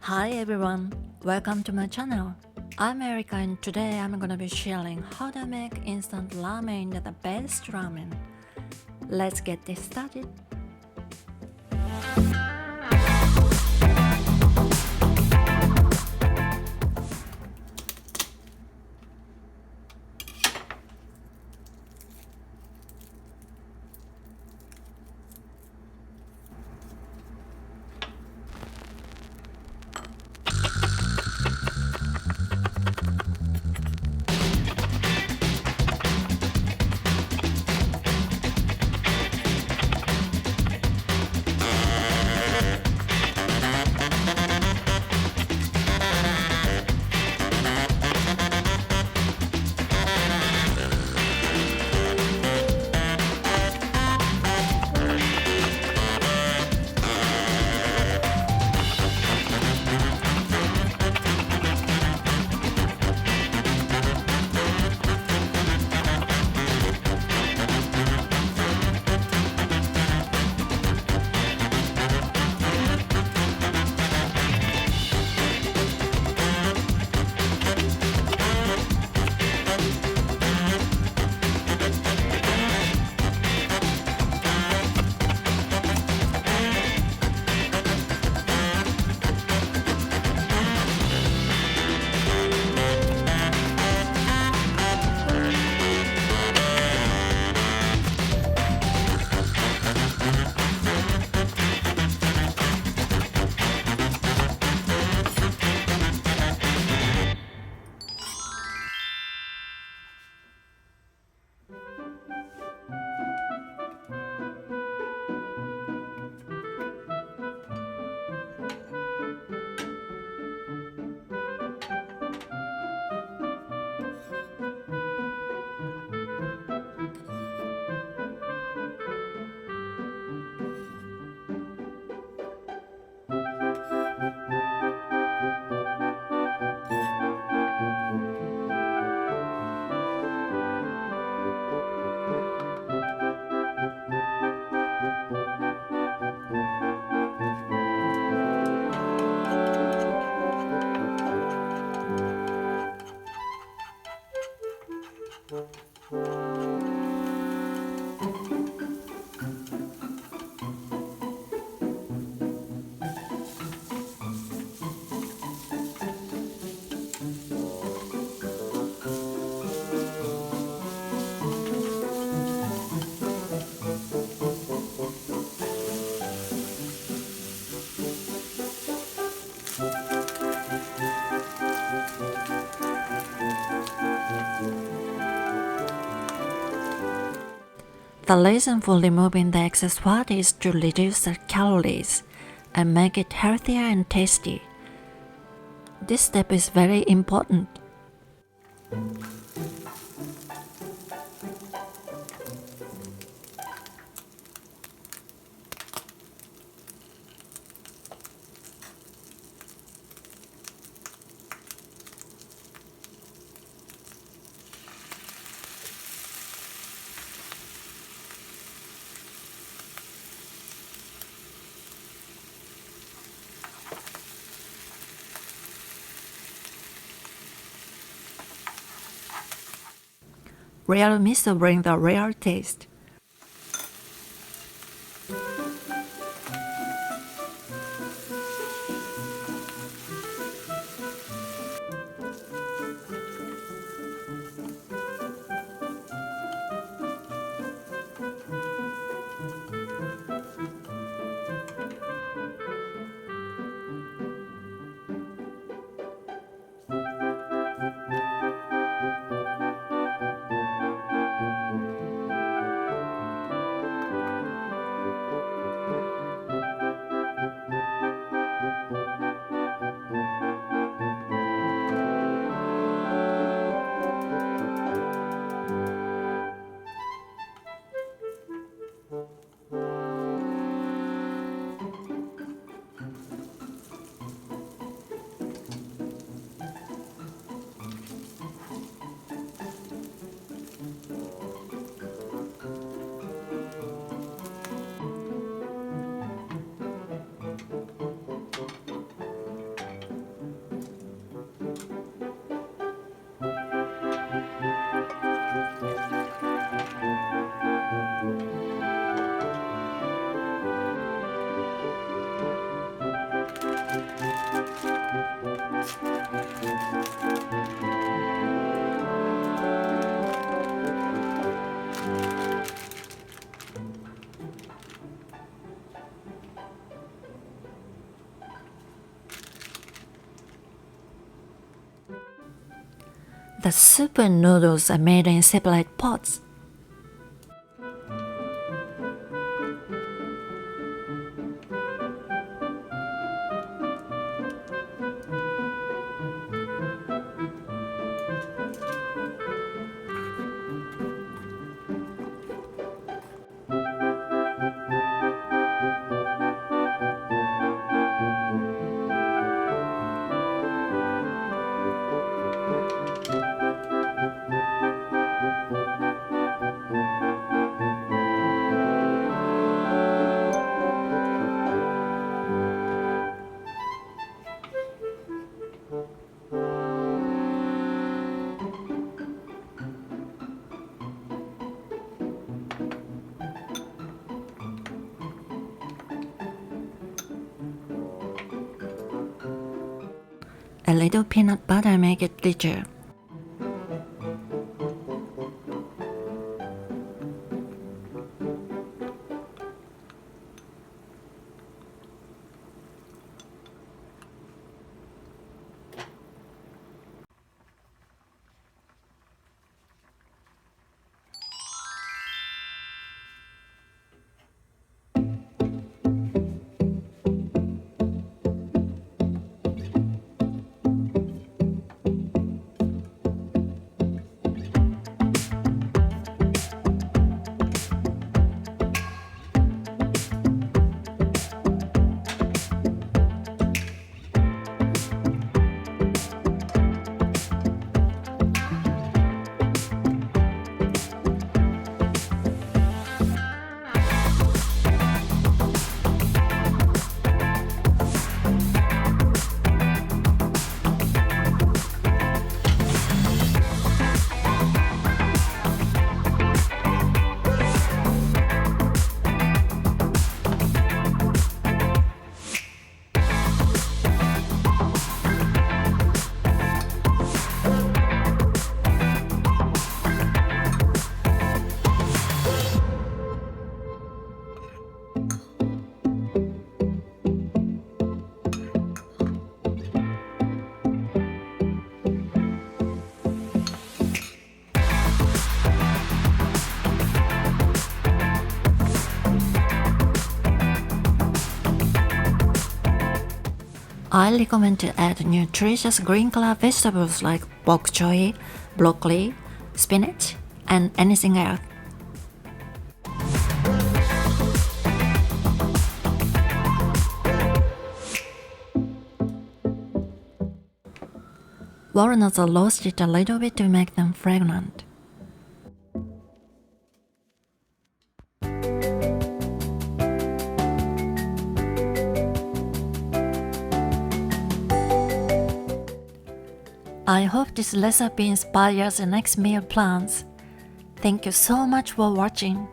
Hi everyone, welcome to my channel. I'm Erica and today I'm gonna be sharing how to make instant ramen the best ramen. Let's get this started. The reason for removing the excess fat is to reduce the calories and make it healthier and tasty. This step is very important. Real miso brings the real taste. The soup and noodles are made in separate pots. A little peanut butter make it richer. I recommend to add nutritious green color vegetables like bok choy, broccoli, spinach, and anything else. Walnuts are roasted a little bit to make them fragrant. I hope this recipe inspires your next meal plans. Thank you so much for watching.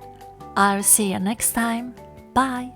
I'll see you next time. Bye!